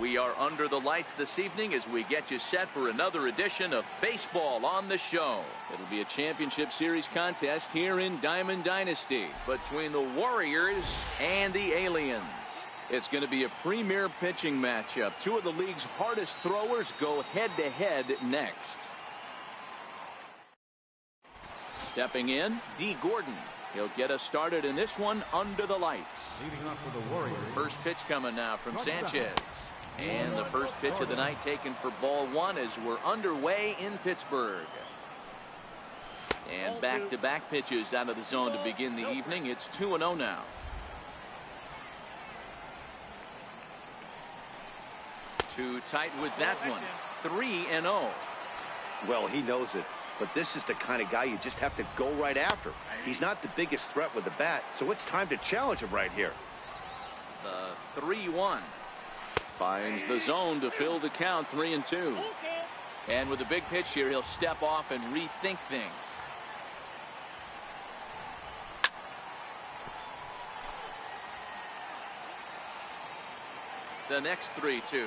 We are under the lights this evening as we get you set for another edition of Baseball on the Show. It'll be a championship series contest here in Diamond Dynasty between the Warriors and the Aliens. It's going to be a premier pitching matchup. Two of the league's hardest throwers go head-to-head next. Stepping in, D. Gordon. He'll get us started in this one under the lights. Leading off for the Warriors. First pitch coming now from Sanchez. And the first pitch of the night taken for ball one as we're underway in Pittsburgh. And back-to-back pitches out of the zone to begin the evening. It's 2-0 now. Too tight with that one. 3-0. Well, he knows it. But this is the kind of guy you just have to go right after. He's not the biggest threat with the bat, so it's time to challenge him right here. The 3-1. Finds the zone to fill the count. 3-2. And with a big pitch here, he'll step off and rethink things. The next 3-2.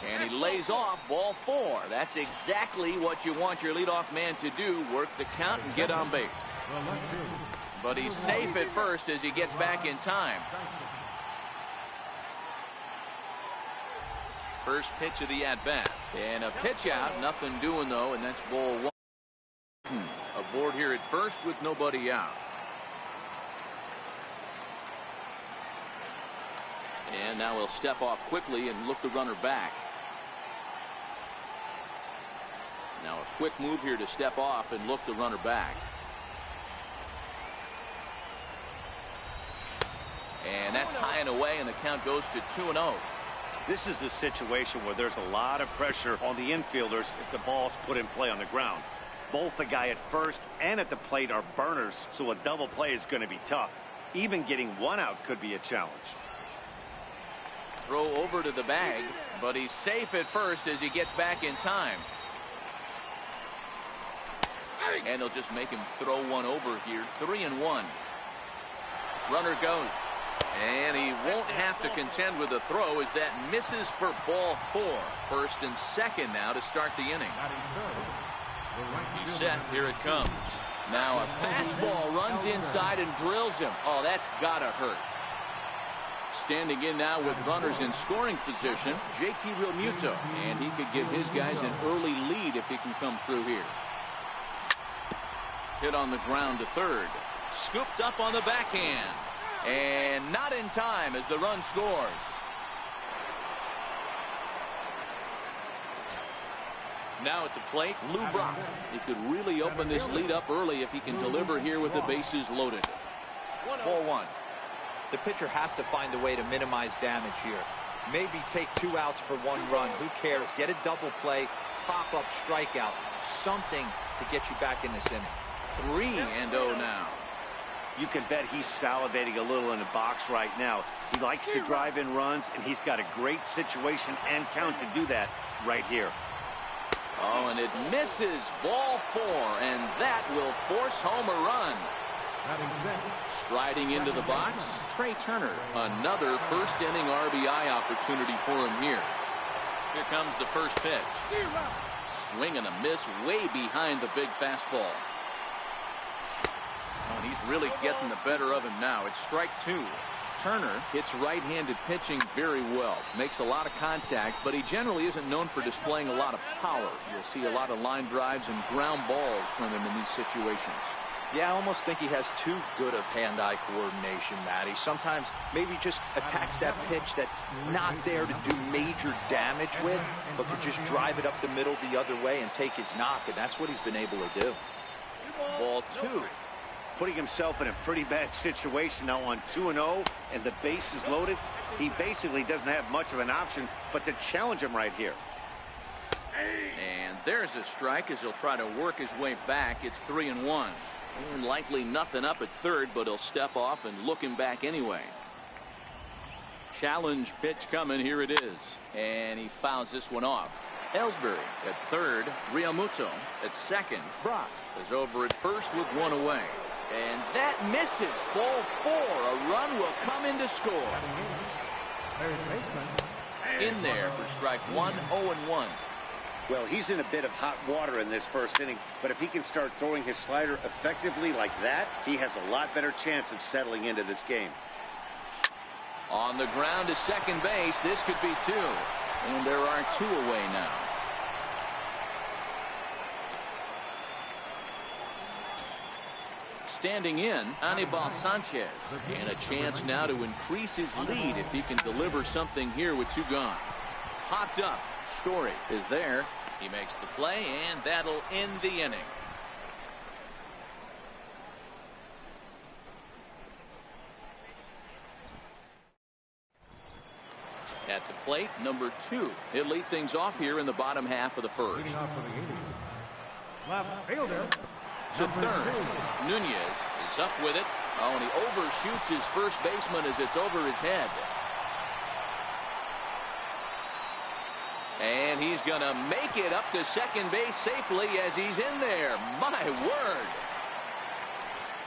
And he lays off ball four. That's exactly what you want your leadoff man to do. Work the count and get on base. But he's safe at first as he gets back in time. First pitch of the at-bat. And a pitch out. Nothing doing, though, and that's ball one. Aboard here at first with nobody out. And now he'll step off quickly and look the runner back. Now a quick move here to step off and look the runner back. And that's high and away, and the count goes to 2-0. This is the situation where there's a lot of pressure on the infielders if the ball's put in play on the ground. Both the guy at first and at the plate are burners, so a double play is going to be tough. Even getting one out could be a challenge. Throw over to the bag, but he's safe at first as he gets back in time. And they'll just make him throw one over here. 3-1. Runner goes. And he won't have to contend with the throw as that misses for ball four. First and second now to start the inning. He's set. Here it comes. Now a fastball runs inside and drills him. Oh, that's gotta hurt. Standing in now with runners in scoring position, JT Realmuto. And he could give his guys an early lead if he can come through here. Hit on the ground to third. Scooped up on the backhand. And not in time as the run scores. Now at the plate, Lou Brock. He could really open this lead up early if he can deliver here with the bases loaded. 4-1. The pitcher has to find a way to minimize damage here. Maybe take 2 outs for 1 run. Who cares? Get a double play, pop up, strikeout. Something to get you back in this inning. 3-0 now. You can bet he's salivating a little in the box right now. He likes to drive in runs, and he's got a great situation and count to do that right here. Oh, and it misses ball four, and that will force home a run. Striding into the box, Trey Turner. Another first inning RBI opportunity for him here. Here comes the first pitch. Swing and a miss way behind the big fastball. Oh, and he's really getting the better of him now. It's strike 2. Turner hits right-handed pitching very well. Makes a lot of contact, but he generally isn't known for displaying a lot of power. You'll see a lot of line drives and ground balls from him in these situations. Yeah, I almost think he has too good of hand-eye coordination, Matty. Sometimes maybe just attacks that pitch that's not there to do major damage with, but could just drive it up the middle the other way and take his knock, and that's what he's been able to do. Ball 2. Putting himself in a pretty bad situation now on 2-0, and the base is loaded. He basically doesn't have much of an option but to challenge him right here. And there's a strike as he'll try to work his way back. It's 3-1. And likely nothing up at third, but he'll step off and look him back anyway. Challenge pitch coming. Here it is. And he fouls this one off. Ellsbury at third. Realmuto at second. Brock is over at first with 1 away. And that misses. Ball 4. A run will come in to score. in there for strike one, 0-1. Well, he's in a bit of hot water in this first inning, but if he can start throwing his slider effectively like that, he has a lot better chance of settling into this game. On the ground to second base, this could be two. And there are two away now. Standing in, Anibal Sanchez. And a chance now to increase his lead if he can deliver something here with two gone. Popped up. Story is there. He makes the play, and that'll end the inning. At the plate, number 2. He'll lead things off here in the bottom half of the first. Left fielder. To third. Nunez is up with it. Oh, and he overshoots his first baseman as it's over his head. And he's going to make it up to second base safely as he's in there. My word.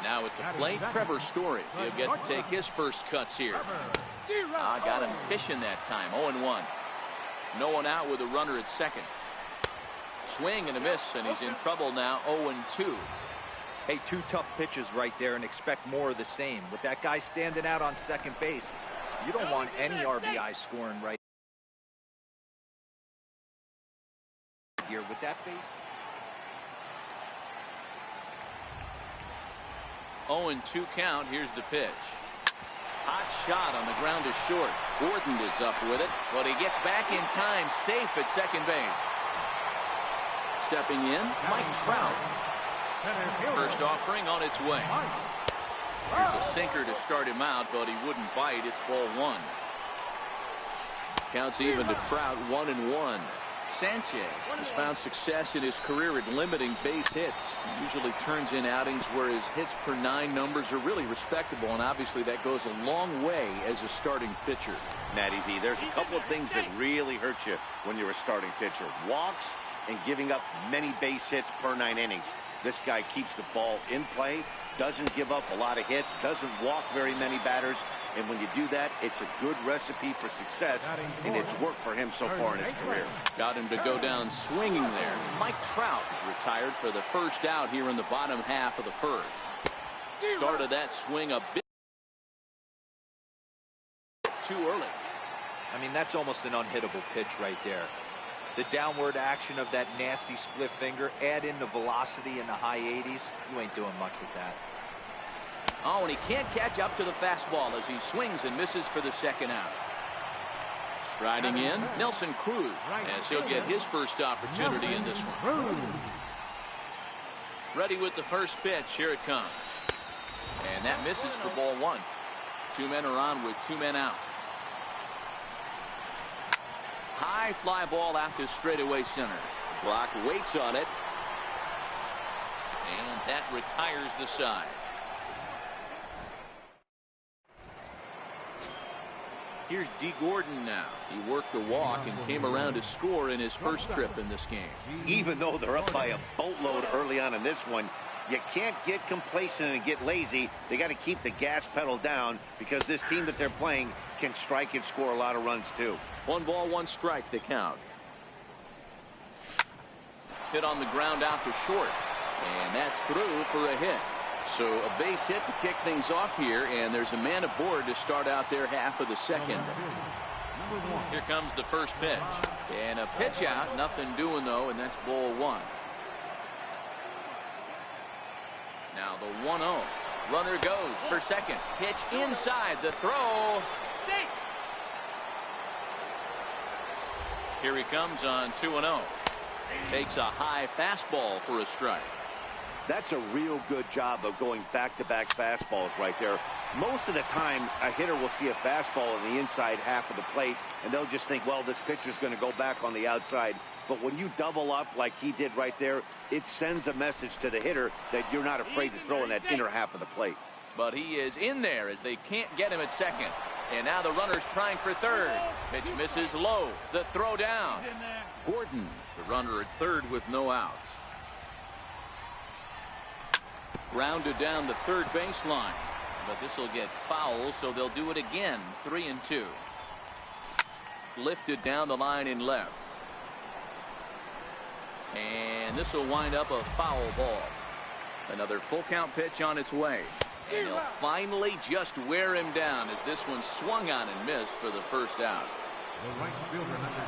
Now at the plate, Trevor Story. He'll get to take his first cuts here. Got him fishing that time. 0-1. No one out with a runner at second. Swing and a miss, and he's in trouble now. 0-2. Hey, two tough pitches right there, and expect more of the same. With that guy standing out on second base, you don't want any RBI scoring right here with that base. 0-2 count. Here's the pitch. Hot shot on the ground to short. Gordon is up with it, but he gets back in time, safe at second base. Stepping in, Mike Trout. First offering on its way. Here's a sinker to start him out, but he wouldn't bite. It's ball one. Counts even to Trout, 1-1. Sanchez has found success in his career at limiting base hits. He usually turns in outings where his hits per 9 numbers are really respectable, and obviously that goes a long way as a starting pitcher. Matty V, there's a couple of things that really hurt you when you're a starting pitcher. Walks and giving up many base hits per 9 innings. This guy keeps the ball in play, doesn't give up a lot of hits, doesn't walk very many batters, and when you do that, it's a good recipe for success, and it's worked for him so far in his career. Got him to go down swinging there. Mike Trout is retired for the first out here in the bottom half of the first. Started that swing a bit too early. I mean, that's almost an unhittable pitch right there. The downward action of that nasty split finger, add in the velocity in the high 80s, you ain't doing much with that. Oh, and he can't catch up to the fastball as he swings and misses for the second out. Striding in, Nelson Cruz, as he'll get his first opportunity in this one. Ready with the first pitch. Here it comes. And that misses for ball one. 2 men are on with 2 men out. High fly ball out to straightaway center. Block waits on it. And that retires the side. Here's D. Gordon now. He worked a walk and came around to score in his first trip in this game. Even though they're up by a boatload early on in this one, you can't get complacent and get lazy. They got to keep the gas pedal down because this team that they're playing can strike and score a lot of runs too. 1 ball, 1 strike, the count. Hit on the ground out to short. And that's through for a hit. So a base hit to kick things off here, and there's a man aboard to start out their half of the second. Here comes the first pitch. And a pitch out, nothing doing though, and that's ball 1. Now the 1-0. Runner goes for second. Pitch inside, the throw. Safe. Here he comes on 2-0. Takes a high fastball for a strike. That's a real good job of going back-to-back fastballs right there. Most of the time, a hitter will see a fastball in the inside half of the plate, and they'll just think, well, this pitcher's going to go back on the outside. But when you double up like he did right there, it sends a message to the hitter that you're not afraid to throw in that inner half of the plate. But he is in there as they can't get him at second. And now the runner's trying for third. Pitch misses low. The throw down. Gordon, the runner at third with no outs. Grounded down the third baseline. But this will get foul, so they'll do it again. 3-2. lifted down the line in left. And this will wind up a foul ball. Another full count pitch on its way. And he'll finally just wear him down as this one swung on and missed for the first out.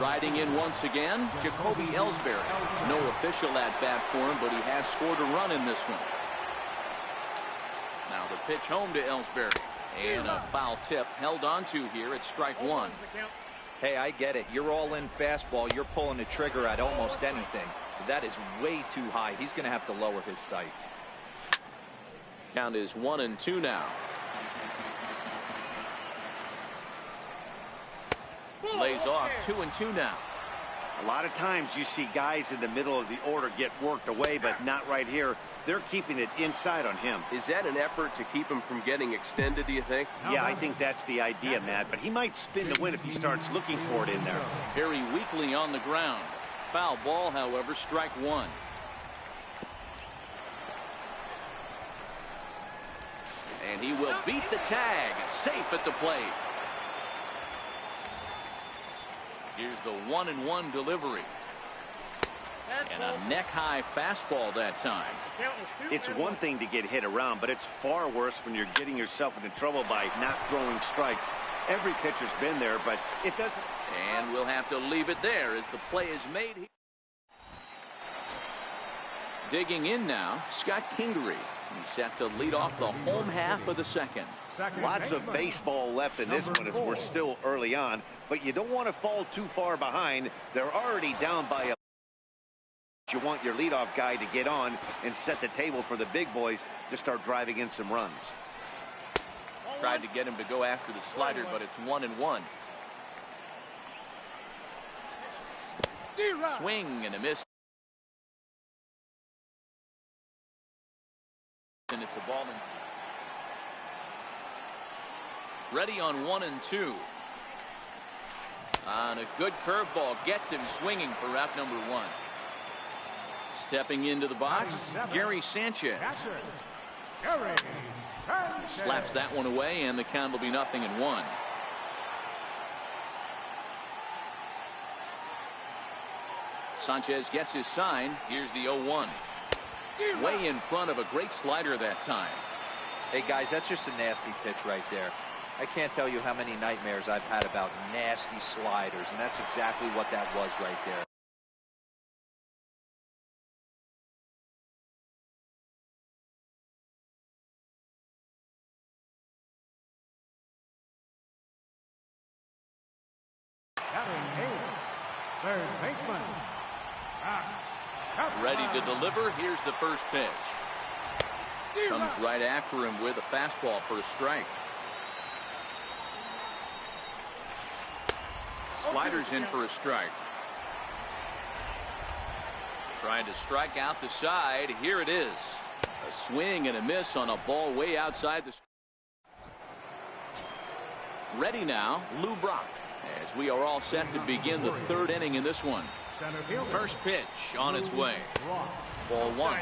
Riding in once again, Jacoby Ellsbury. No official at bat for him, but he has scored a run in this one. Now the pitch home to Ellsbury. And a foul tip held onto here at strike one. Hey, I get it. You're all in fastball. You're pulling the trigger at almost anything. But that is way too high. He's going to have to lower his sights. Count is 1-2 now. Lays off 2-2 now. A lot of times you see guys in the middle of the order get worked away, but not right here. They're keeping it inside on him. Is that an effort to keep him from getting extended, do you think? Yeah, I think that's the idea, Matt. But he might spin the win if he starts looking for it in there. Very weakly on the ground. Foul ball, however, strike one. And he will beat the tag. Safe at the plate. Here's the 1-1 delivery. And a neck-high fastball that time. It's one thing to get hit around, but it's far worse when you're getting yourself into trouble by not throwing strikes. Every pitcher's been there, but it doesn't. And we'll have to leave it there as the play is made. Digging in now, Scott Kingery. He's set to lead off the home half of the second. Lots of baseball left in this one as we're still early on, but you don't want to fall too far behind. They're already down by a. You want your leadoff guy to get on and set the table for the big boys to start driving in some runs. Tried to get him to go after the slider, but it's 1-1. Swing and a miss. And it's a ball. Ready on 1-2. On a good curveball, gets him swinging for out number one. Stepping into the box, Gary Sanchez. Slaps that one away, and the count will be 0-1. Sanchez gets his sign. Here's the 0-1. Way in front of a great slider that time. Hey, guys, that's just a nasty pitch right there. I can't tell you how many nightmares I've had about nasty sliders, and that's exactly what that was right there. Third baseman. Ready to deliver. Here's the first pitch. Comes right after him with a fastball for a strike. Sliders in for a strike. Trying to strike out the side. Here it is. A swing and a miss on a ball way outside the. Ready now, Lou Brock, as we are all set to begin the third inning in this one. First pitch on its way. Ball one.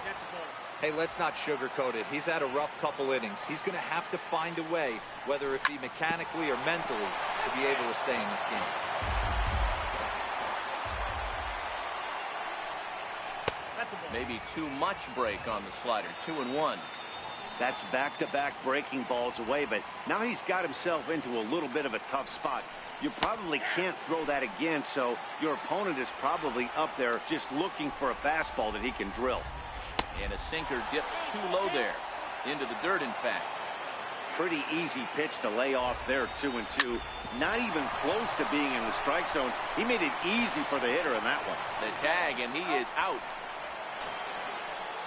Hey, let's not sugarcoat it. He's had a rough couple innings. He's going to have to find a way, whether it be mechanically or mentally, to be able to stay in this game. Maybe too much break on the slider. 2-1. That's back-to-back breaking balls away, but now he's got himself into a little bit of a tough spot. You probably can't throw that again, so your opponent is probably up there just looking for a fastball that he can drill. And a sinker dips too low there. Into the dirt, in fact. Pretty easy pitch to lay off there, 2-2. Not even close to being in the strike zone. He made it easy for the hitter in that one. The tag, and he is out.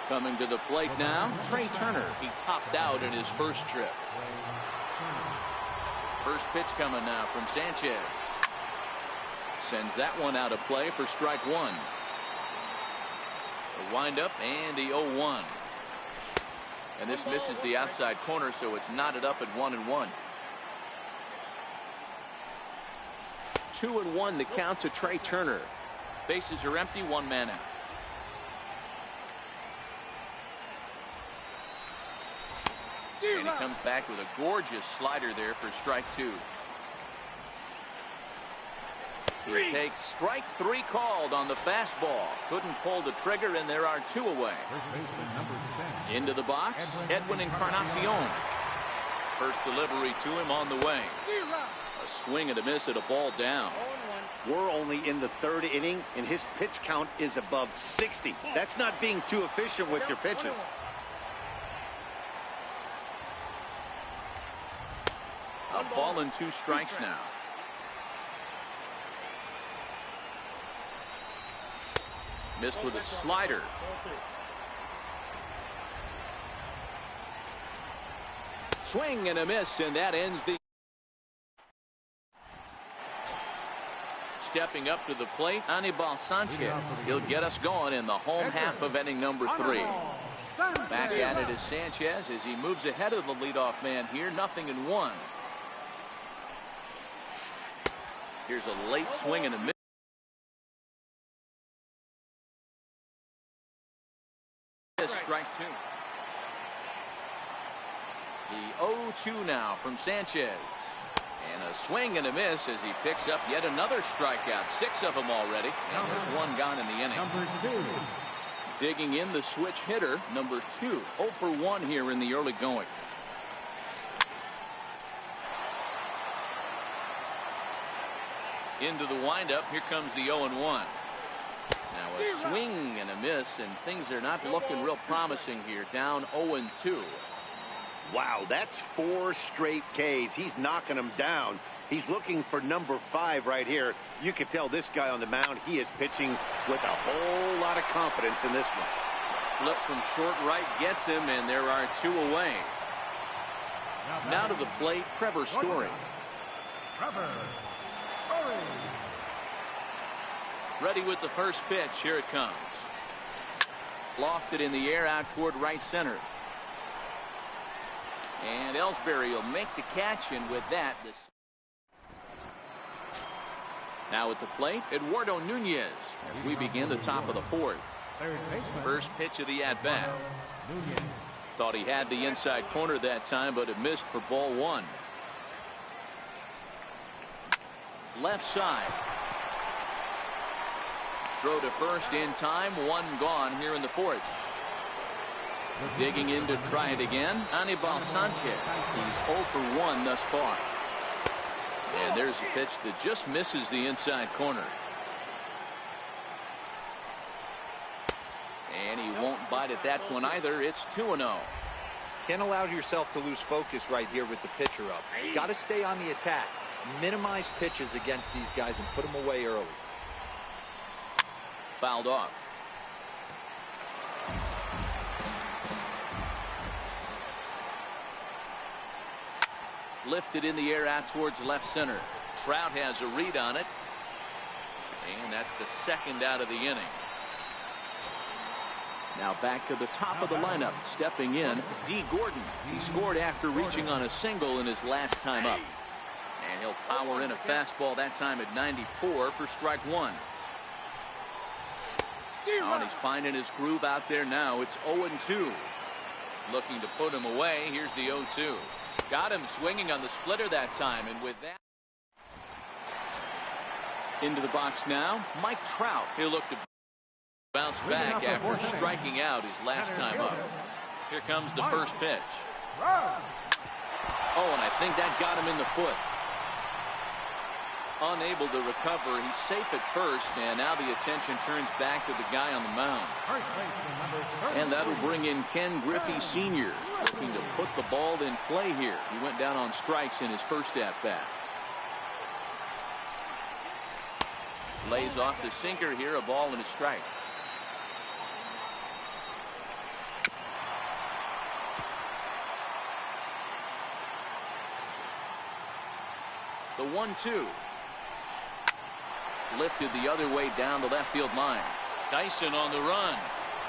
Coming to the plate now, Trey Turner. He popped out in his first trip. First pitch coming now from Sanchez. Sends that one out of play for strike one. The windup and the 0-1. And this misses the outside corner, so it's knotted up at 1-1. 2-1 the count to Trey Turner. Bases are empty, one man out. And he comes back with a gorgeous slider there for strike two. He takes strike 3 called on the fastball. Couldn't pull the trigger, and there are 2 away. Into the box, Edwin Encarnacion. First delivery to him on the way. A swing and a miss at a ball down. We're only in the 3rd inning, and his pitch count is above 60. That's not being too efficient with your pitches. A ball and 2 strikes now. Missed with a slider. Swing and a miss, and that ends the. Stepping up to the plate, Anibal Sanchez. He'll get us going in the home half of inning number 3. Back at it is Sanchez as he moves ahead of the leadoff man here. 0-1. Here's a late swing and a miss. Strike 2. The 0-2 now from Sanchez. And a swing and a miss as he picks up yet another strikeout. 6 of them already. And there's 1 gone in the inning. Digging in the switch hitter, number 2. 0 for 1 here in the early going. Into the windup. Here comes the 0-1. Now a swing and a miss, and things are not looking real promising here. Down 0-2. Wow, that's 4 straight Ks. He's knocking them down. He's looking for number 5 right here. You can tell this guy on the mound, he is pitching with a whole lot of confidence in this one. Flip from short right gets him, and there are 2 away. Now to the plate, Trevor Story. Ready with the first pitch. Here it comes. Lofted in the air out toward right center. And Ellsbury will make the catch, and with that, now at the plate, Eduardo Nunez as we begin the top of the 4th. First pitch of the at-bat. Thought he had the inside corner that time, but it missed for ball 1. Left side. Throw to first in time. 1 gone here in the 4th. Digging in to try it again, Anibal Sanchez. He's 0 for 1 thus far. And there's a pitch that just misses the inside corner. And he won't bite at that one either. It's 2-0. Can't allow yourself to lose focus right here with the pitcher up. Got to stay on the attack. Minimize pitches against these guys and put them away early. Fouled off. Lifted in the air out towards left center. Trout has a read on it. And that's the 2nd out of the inning. Now back to the top of the lineup. Stepping in, D. Gordon. He scored after reaching on a single in his last time up. And he'll power in a fastball that time at 94 for strike 1. Oh, he's finding his groove out there now. It's 0-2. Looking to put him away. Here's the 0-2. Got him swinging on the splitter that time, and with that, into the box now, Mike Trout. He'll look to bounce back after striking out his last time up. Here comes the first pitch. Oh, and I think that got him in the foot. Unable to recover. He's safe at first, and now the attention turns back to the guy on the mound. And that'll bring in Ken Griffey Sr. looking to put the ball in play here. He went down on strikes in his first at-bat. Lays off the sinker here, a ball and a strike. The 1-2. Lifted the other way down the left field line. Dyson on the run.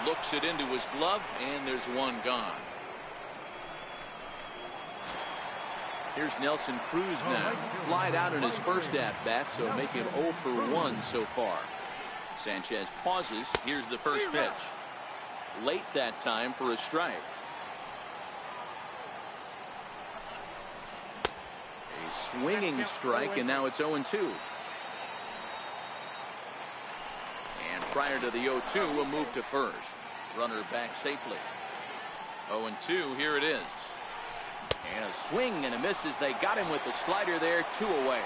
Looks it into his glove, and there's 1 gone. Here's Nelson Cruz now. Flied out in his first at-bat, so making 0 for 1 so far. Sanchez pauses. Here's the first pitch. Late that time for a strike. A swinging strike, and now it's 0-2. prior to the 0-2 will move to first. Runner back safely. 0-2, here it is. And a swing and a miss as they got him with the slider there, 2 away.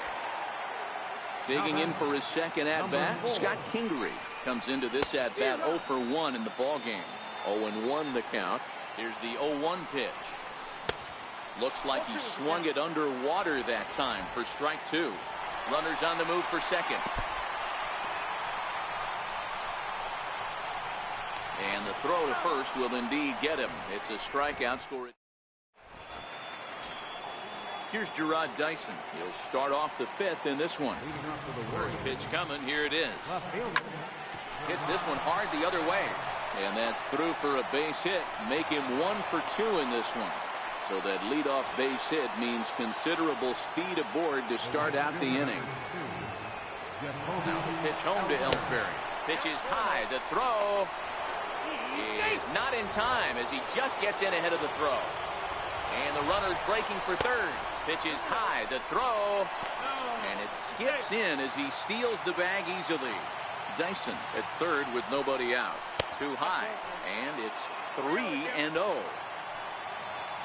Digging in for his second at-bat, Scott Kingery comes into this at-bat 0 for 1 in the ballgame. 0-1 the count. Here's the 0-1 pitch. Looks like he swung it underwater that time for strike 2. Runners on the move for second. And the throw to first will indeed get him. It's a strikeout score. Here's Gerard Dyson. He'll start off the 5th in this one. First pitch coming. Here it is. Hits this one hard the other way. And that's through for a base hit. Make him 1 for 2 in this one. So that leadoff base hit means considerable speed aboard to start out the inning. Now the pitch home to Ellsbury. Pitch is high. The throw is not in time as he just gets in ahead of the throw. And the runner's breaking for third. Pitch is high. The throw. And it skips in as he steals the bag easily. Dyson at third with nobody out. Too high. And it's 3-0.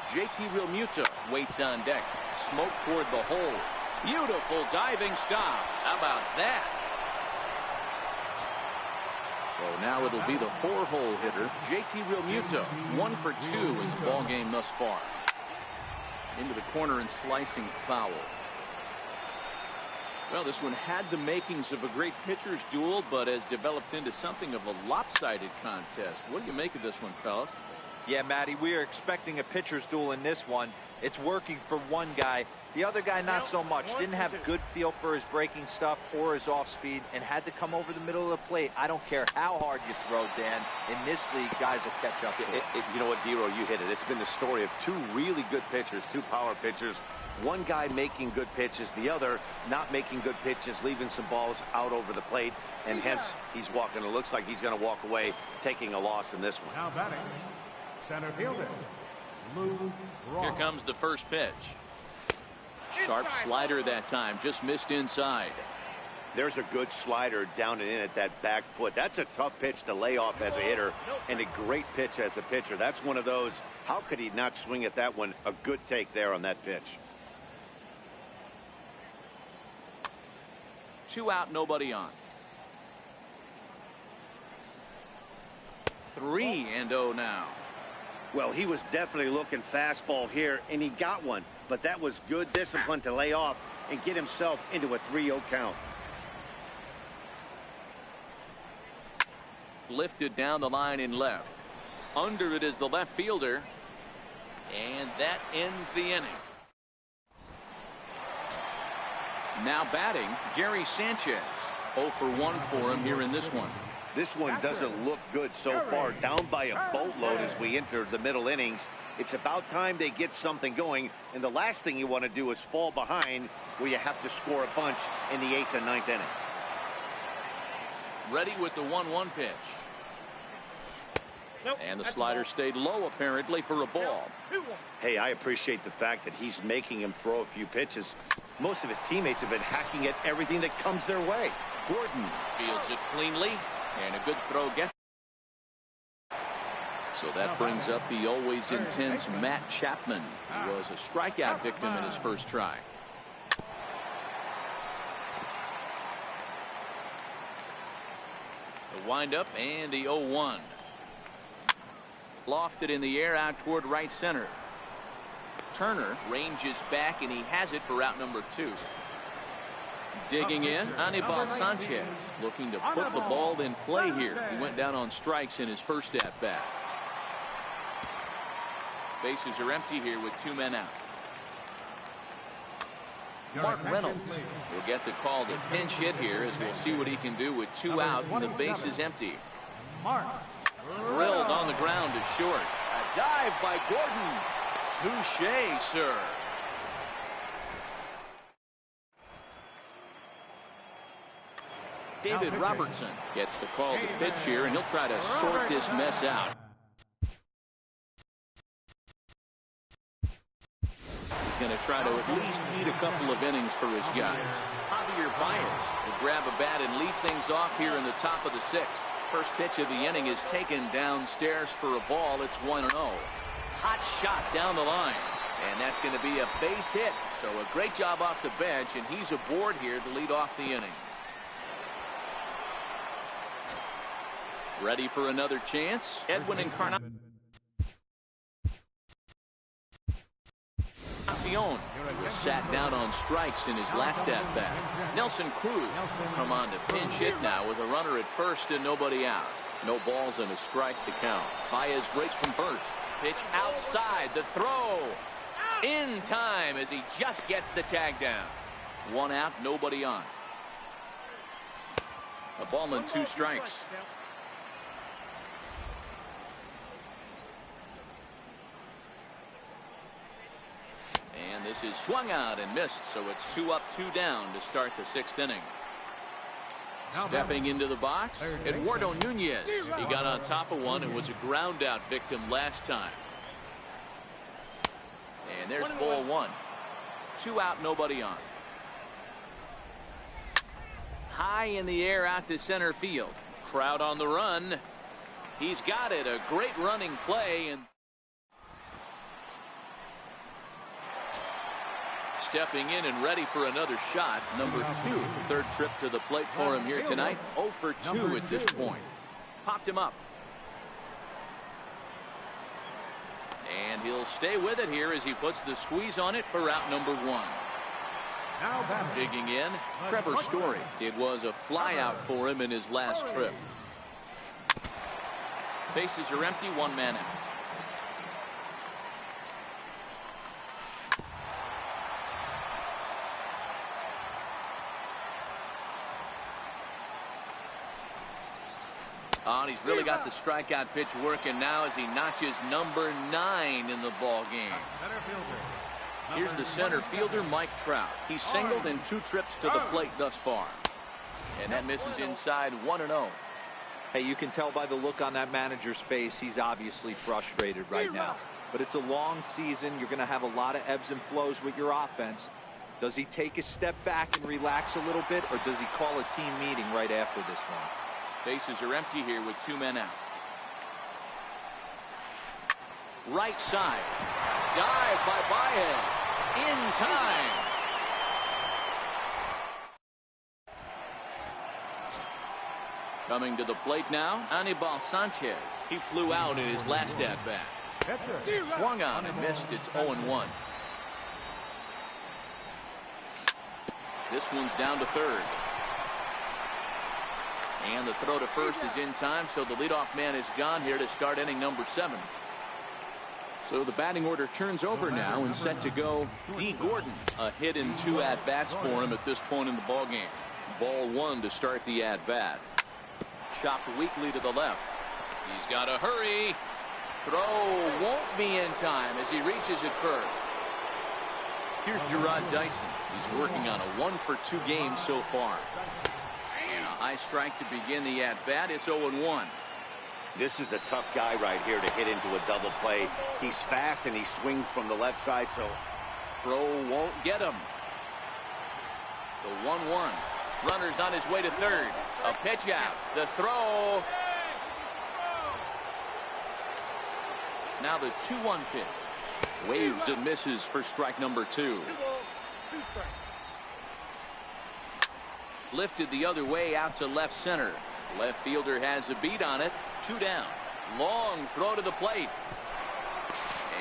JT Realmuto waits on deck. Smoke toward the hole. Beautiful diving stop. How about that? So now it'll be the 4-hole hitter, JT Realmuto. 1 for 2 in the ball game thus far. Into the corner and slicing foul. Well, this one had the makings of a great pitcher's duel, but has developed into something of a lopsided contest. What do you make of this one, fellas? Yeah, Matty, we are expecting a pitcher's duel in this one. It's working for one guy. The other guy, not so much. Didn't have a good feel for his breaking stuff or his off speed and had to come over the middle of the plate. I don't care how hard you throw, Dan. In this league, guys will catch up to it. You know what, Dero, you hit it. It's been the story of 2 really good pitchers, 2 power pitchers. One guy making good pitches, the other not making good pitches, leaving some balls out over the plate, and hence he's walking. It looks like he's going to walk away taking a loss in this one. Now batting, center fielder, Lou Brock. Here comes the first pitch. Sharp slider that time, just missed inside. There's a good slider down and in at that back foot. That's a tough pitch to lay off as a hitter and a great pitch as a pitcher. That's one of those, how could he not swing at that one? A good take there on that pitch. 2 out, nobody on. 3-0 now. Well, he was definitely looking fastball here, and he got one. But that was good discipline to lay off and get himself into a 3-0 count. Lifted down the line in left. Under it is the left fielder. And that ends the inning. Now batting, Gary Sanchez. 0 for 1 for him here in this one. This one doesn't look good so far. Down by a boatload as we enter the middle innings. It's about time they get something going. And the last thing you want to do is fall behind where you have to score a bunch in the 8th and 9th inning. Ready with the 1-1 pitch. And the slider stayed low apparently for a ball. Hey, I appreciate the fact that he's making him throw a few pitches. Most of his teammates have been hacking at everything that comes their way. Gordon fields it cleanly, and a good throw gets. So that brings up the always intense Matt Chapman, who was a strikeout victim in his first try. The windup and the 0-1. Lofted in the air out toward right center. Turner ranges back, and he has it for out number 2. Digging in, Anibal Sanchez looking to put the ball in play here. He went down on strikes in his first at-bat. Bases are empty here with 2 men out. Mark Reynolds will get the call to pinch hit here as we'll see what he can do with 2 out and the base is empty. Drilled on the ground to short. A dive by Gordon. Touché, sir. David Robertson gets the call to pitch here, and he'll try to sort this mess out. He's going to try to at least eat a couple of innings for his guys. Javier Baez will grab a bat and lead things off here in the top of the 6th. First pitch of the inning is taken downstairs for a ball. It's 1-0. Hot shot down the line. And that's going to be a base hit. So a great job off the bench, and he's aboard here to lead off the inning. Ready for another chance. Edwin Encarnacion was sat down on strikes in his last at-bat. Nelson Cruz come on to pinch hit now with a runner at first and nobody out. No balls and a strike to count. Baez breaks from first. Pitch outside. The throw in time as he just gets the tag down. 1 out, nobody on. A ball and 2 strikes. And this is swung out and missed, so it's 2 up, 2 down to start the 6th inning. Stepping into the box, Eduardo Nunez. He got on top of one and was a ground out victim last time. And there's ball 1. 2 out, nobody on. High in the air out to center field. Crowd on the run. He's got it. A great running play. And stepping in and ready for another shot. Number 2. Third trip to the plate for him here tonight. 0 for 2 at this point. Popped him up. And he'll stay with it here as he puts the squeeze on it for out number 1. Digging in, Trevor Story. It was a fly out for him in his last trip. Bases are empty, 1 man out. Oh, and he's really got the strikeout pitch working now as he notches number 9 in the ball game. Here's the center fielder, Mike Trout. He's singled in 2 trips to the plate thus far. And that misses inside, 1-0. Hey, you can tell by the look on that manager's face, he's obviously frustrated right now. But it's a long season. You're going to have a lot of ebbs and flows with your offense. Does he take a step back and relax a little bit, or does he call a team meeting right after this one? Bases are empty here with 2 men out. Right side. Dive by Baez. In time. Coming to the plate now, Anibal Sanchez. He flew out in his last at-bat. Swung on and missed. It's 0-1. This one's down to third. And the throw to first is in time, so the leadoff man is gone here to start inning number 7. So the batting order turns over now and set to go D. Gordon. A hit in 2 at-bats for him at this point in the ballgame. Ball 1 to start the at-bat. Chopped weakly to the left. He's got to hurry. Throw won't be in time as he reaches it first. Here's Gerard Dyson. He's working on a 1 for 2 game so far. And a high strike to begin the at-bat. It's 0-1. This is a tough guy right here to hit into a double play. He's fast and he swings from the left side, so throw won't get him. The 1-1. Runner's on his way to third. A pitch out. The throw. Now the 2-1 pitch. Waves and misses for strike number 2. Lifted the other way out to left center. Left fielder has a beat on it. 2 down. Long throw to the plate.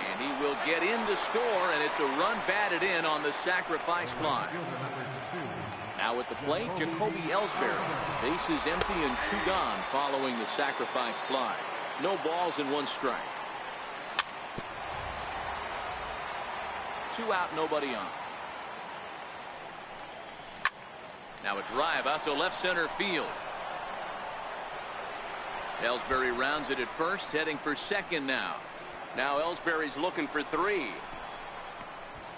And he will get in to score, and it's a run batted in on the sacrifice fly. Now at the plate, Jacoby Ellsbury. Bases empty and 2 gone following the sacrifice fly. No balls and 1 strike. 2 out, nobody on. Now a drive out to left center field. Ellsbury rounds it at first, heading for second now. Now Ellsbury's looking for 3.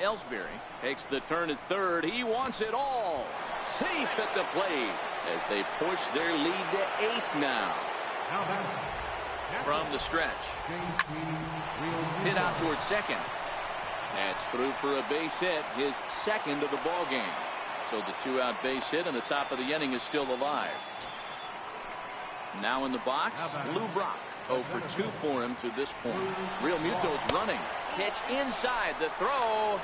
Ellsbury takes the turn at third. He wants it all. Safe at the plate as they push their lead to 8 now. From the stretch. Hit out towards second. That's through for a base hit, his second of the ball game. So the 2-out base hit and the top of the inning is still alive. Now in the box, Lou Brock. 0 for 2 for him to this point. Real Muto's running. Pitch inside the throw.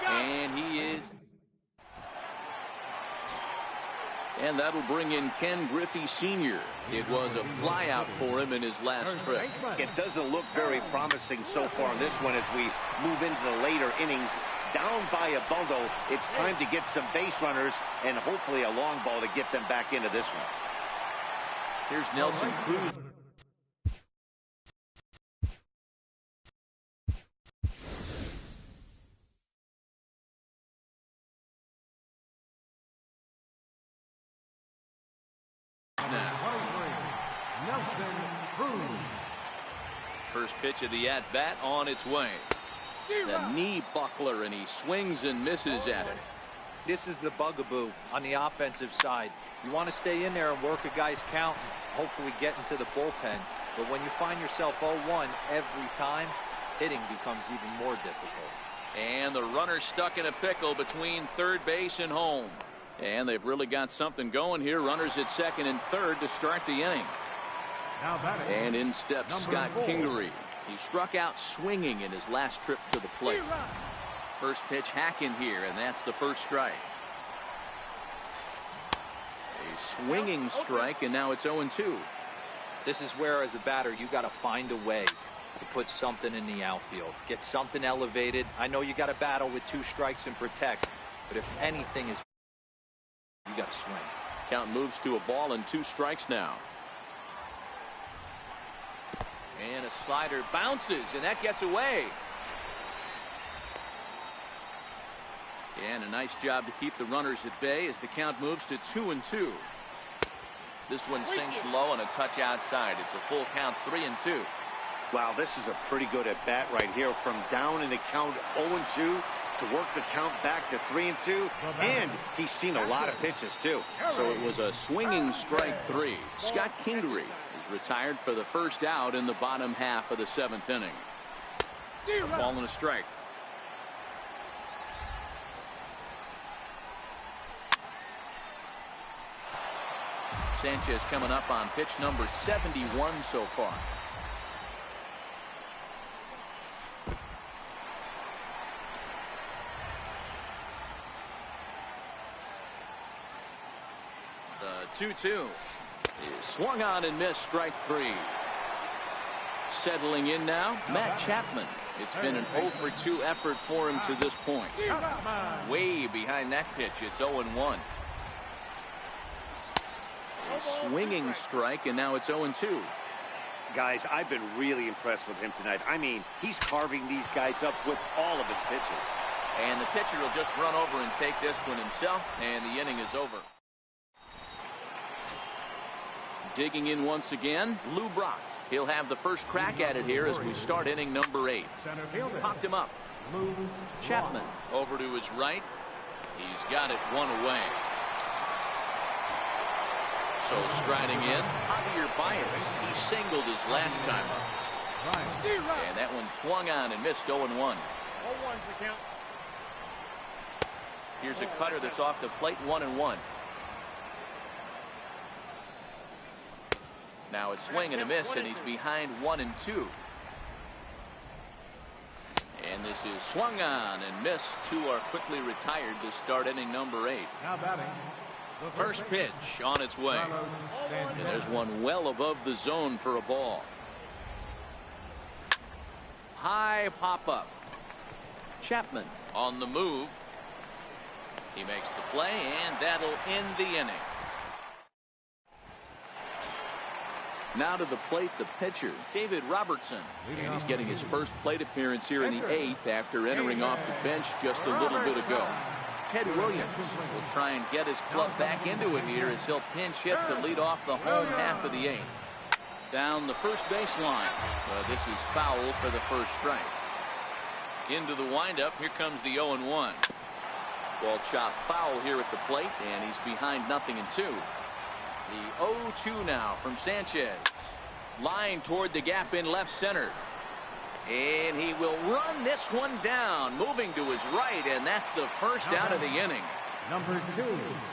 And he is. And that'll bring in Ken Griffey Sr. It was a flyout for him in his last trip. It doesn't look very promising so far in this one as we move into the later innings. Down by a bundle, it's time to get some base runners and hopefully a long ball to get them back into this one. Here's Nelson Cruz. First pitch of the at-bat on its way. The knee buckler, and he swings and misses at it. This is the bugaboo on the offensive side. You want to stay in there and work a guy's count and hopefully get into the bullpen. But when you find yourself 0-1 every time, hitting becomes even more difficult. And the runner stuck in a pickle between third base and home. And they've really got something going here. Runners at second and third to start the inning. And in steps Scott Kingery. He struck out swinging in his last trip to the plate. First pitch hack in here, and that's the first strike. A swinging strike, and now it's 0-2. This is where, as a batter, you got to find a way to put something in the outfield. Get something elevated. I know you got to battle with 2 strikes and protect, but if anything is, you got to swing. Count moves to a ball and 2 strikes now. And a slider bounces, and that gets away. And a nice job to keep the runners at bay as the count moves to 2-2. This one sinks low and a touch outside. It's a full count, 3-2. Wow, this is a pretty good at bat right here. From down in the count 0-2 to work the count back to 3-2. And he's seen a lot of pitches, too. So it was a swinging strike 3. Scott Kingery is retired for the first out in the bottom half of the 7th inning. Ball and a strike. Sanchez coming up on pitch number 71 so far. The 2-2 is swung on and missed, strike 3. Settling in now, Matt Chapman. It's been an 0 for 2 effort for him to this point. Way behind that pitch, it's 0-1. A swinging strike, and now it's 0-2. Guys, I've been really impressed with him tonight. I mean, he's carving these guys up with all of his pitches. And the pitcher will just run over and take this one himself, and the inning is over. Digging in once again, Lou Brock. He'll have the first crack at it here as we start inning number 8. Popped him up. Chapman over to his right. He's got it one away. So striding in, Javier Baez. He singled his last time up. And that one swung on and missed, 0-1. 0-1's the count. Here's a cutter that's off the plate, 1-1. Now it's swing and a miss, and he's behind 1-2. And this is swung on and missed. 2 are quickly retired to start inning number 8. Now batting. First pitch on its way. And there's one well above the zone for a ball. High pop up. Chapman on the move. He makes the play, and that'll end the inning. Now to the plate, the pitcher, David Robertson. And he's getting his first plate appearance here in the 8th after entering off the bench just a little bit ago. Ted Williams will try and get his club back into it here as he'll pinch hit to lead off the home half of the 8th. Down the first baseline. This is foul for the first strike. Into the windup. Here comes the 0-1. Ball chopped foul here at the plate, and he's behind 0-2. The 0-2 now from Sanchez. Line toward the gap in left center. And he will run this one down, moving to his right, and that's the first out of the inning. Number 2.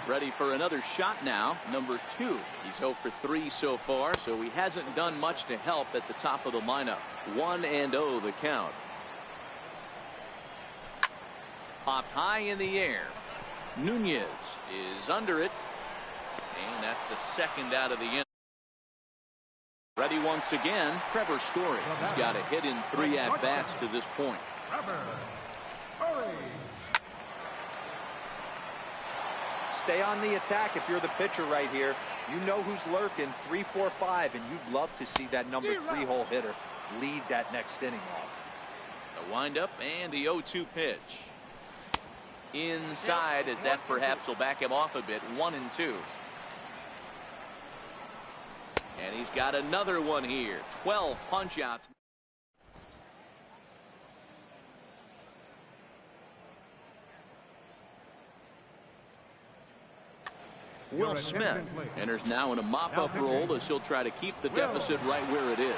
Ready for another shot now. Number 2. He's 0 for 3 so far, so he hasn't done much to help at the top of the lineup. 1-0 the count. Popped high in the air. Nunez is under it. And that's the second out of the inning. Ready once again, Trevor Story. He's got a hit in 3 at-bats to this point. Stay on the attack if you're the pitcher right here. You know who's lurking, 3, 4, 5, and you'd love to see that number 3 hole hitter lead that next inning off. The windup and the 0-2 pitch. Inside, as that perhaps will back him off a bit. 1-2. And he's got another one here. 12 punch outs. Will Smith enters now in a mop-up role as he'll try to keep the deficit right where it is.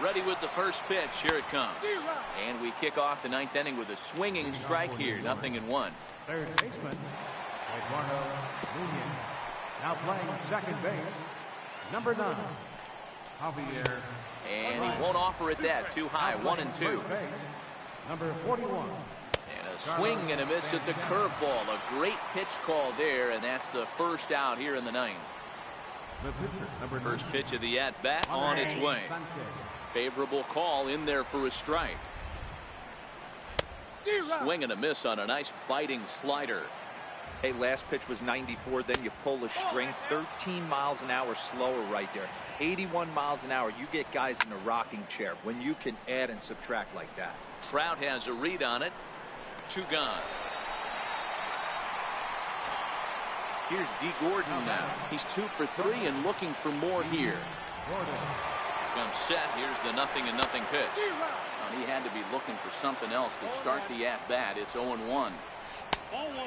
Ready with the first pitch. Here it comes. And we kick off the 9th inning with a swinging strike here. 0-1. Third baseman, Eduardo Nunez. Now playing second base, number 9, Javier. And he won't offer it that. Too high. 1-2. Number 41. And a swing and a miss at the curveball. A great pitch call there, and that's the first out here in the 9th. The pitcher, number 9. First pitch of the at-bat on its way. Favorable call in there for a strike. Swing and a miss on a nice biting slider. Hey, last pitch was 94, then you pull a string. 13 miles an hour slower right there. 81 miles an hour. You get guys in a rocking chair when you can add and subtract like that. Trout has a read on it. 2 gone. Here's D. Gordon now. He's 2 for 3 and looking for more here. Comes set. Here's the 0-0 pitch. Well, he had to be looking for something else to start the at-bat. It's 0-1.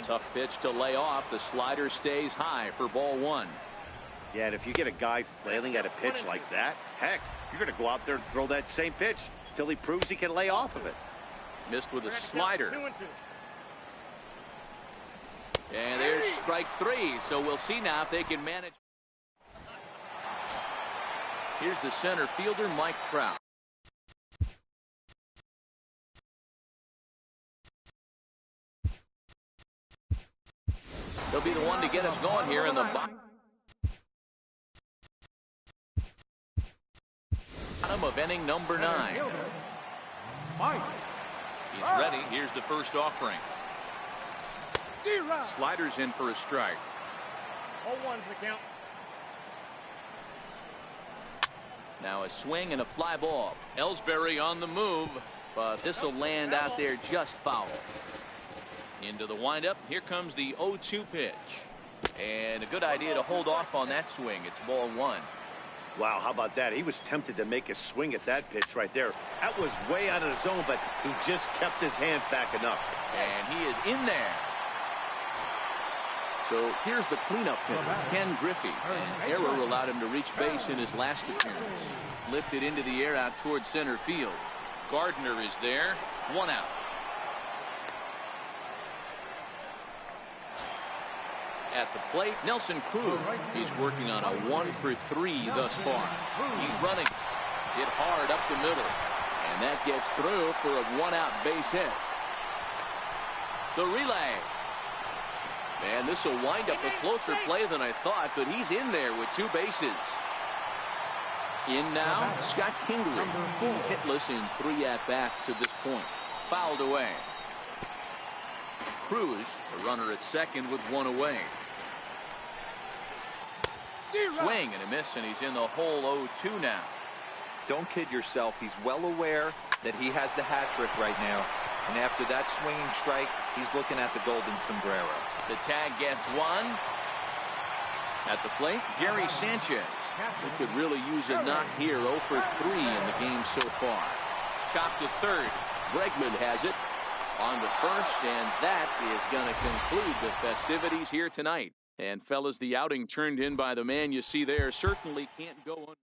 Tough pitch to lay off. The slider stays high for ball 1. Yeah, and if you get a guy flailing at a pitch like that, heck, you're going to go out there and throw that same pitch till he proves he can lay off of it. Missed with a slider. And there's strike 3. So we'll see now if they can manage. Here's the center fielder, Mike Trout. He'll be the one to get us going here in the bottom of inning number 9. He's ready. Here's the first offering. Sliders in for a strike. 0-1's the count. Now a swing and a fly ball. Ellsbury on the move, but this will land out there just foul. Into the windup. Here comes the 0-2 pitch. And a good idea to hold off on that swing. It's ball 1. Wow, how about that? He was tempted to make a swing at that pitch right there. That was way out of the zone, but he just kept his hands back enough. And he is in there. So here's the cleanup hitter, Ken Griffey. An error allowed him to reach base in his last appearance. Lifted into the air out towards center field. Gardner is there. 1 out. At the plate, Nelson Cruz. He's working on a 1 for 3 thus far. He's running. Hit hard up the middle. And that gets through for a 1-out base hit. The relay. Man, this will wind up a closer play than I thought, but he's in there with 2 bases. In now, Scott Kingery. He's hitless in 3 at-bats to this point. Fouled away. Cruz, a runner at second with 1 away. Swing and a miss, and he's in the hole 0-2 now. Don't kid yourself. He's well aware that he has the hat trick right now. And after that swinging strike, he's looking at the golden sombrero. The tag gets 1. At the plate, Gary Sanchez. He could really use a knock here. 0 for 3 in the game so far. Chopped to third. Bregman has it on the first, and that is going to conclude the festivities here tonight. And fellas, the outing turned in by the man you see there certainly can't go on.